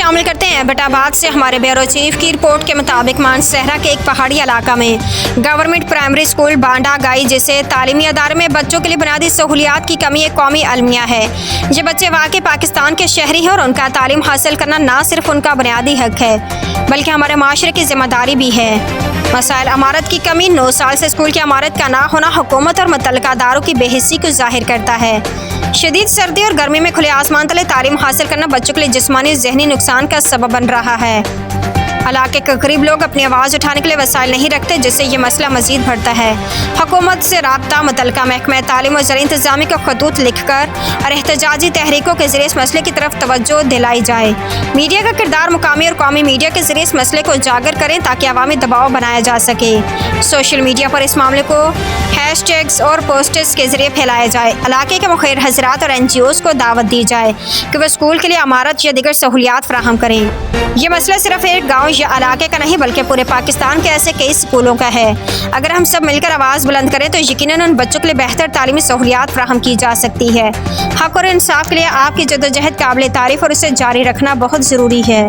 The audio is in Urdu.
شامل کرتے ہیں بٹاباد سے ہمارے بیورو چیف کی رپورٹ کے مطابق مانسہرہ کے ایک پہاڑی علاقہ میں گورنمنٹ پرائمری اسکول بانڈا گائی جیسے تعلیمی ادارے میں بچوں کے لیے بنیادی سہولیات کی کمی ایک قومی المیہ ہے۔ یہ بچے واقعی پاکستان کے شہری ہیں اور ان کا تعلیم حاصل کرنا نہ صرف ان کا بنیادی حق ہے بلکہ ہمارے معاشرے کی ذمہ داری بھی ہے۔ مسائل عمارت کی کمی 9 سال سے اسکول کی عمارت کا نہ ہونا حکومت اور متعلقہ اداروں کی بے حسی کو ظاہر کرتا ہے۔ شدید سردی اور گرمی میں کھلے آسمان تلے تعلیم حاصل کرنا بچوں کے لیے جسمانی ذہنی نقصان کا سبب بن رہا ہے۔ علاقے کے قریب لوگ اپنی آواز اٹھانے کے لیے وسائل نہیں رکھتے جس سے یہ مسئلہ مزید بڑھتا ہے۔ حکومت سے رابطہ متعلقہ محکمہ تعلیم و زرعی انتظامی کو خطوط لکھ کر اور احتجاجی تحریکوں کے ذریعے اس مسئلے کی طرف توجہ دلائی جائے۔ میڈیا کا کردار مقامی اور قومی میڈیا کے ذریعے اس مسئلے کو اجاگر کریں تاکہ عوامی دباؤ بنایا جا سکے۔ سوشل میڈیا پر اس معاملے کو ہیش ٹیگز اور پوسٹرز کے ذریعے پھیلایا جائے۔ علاقے کے مخیر حضرات اور NGOs کو دعوت دی جائے کہ وہ اسکول کے لیے عمارت یا دیگر سہولیات فراہم کریں۔ یہ مسئلہ صرف ایک گاؤں یا علاقے کا نہیں بلکہ پورے پاکستان کے ایسے کئی اسکولوں کا ہے۔ اگر ہم سب مل کر آواز بلند کریں تو یقیناً ان بچوں کے لیے بہتر تعلیمی سہولیات فراہم کی جا سکتی ہے۔ حق اور انصاف کے لیے آپ کی جدوجہد قابل تعریف اور اسے جاری رکھنا بہت ضروری ہے۔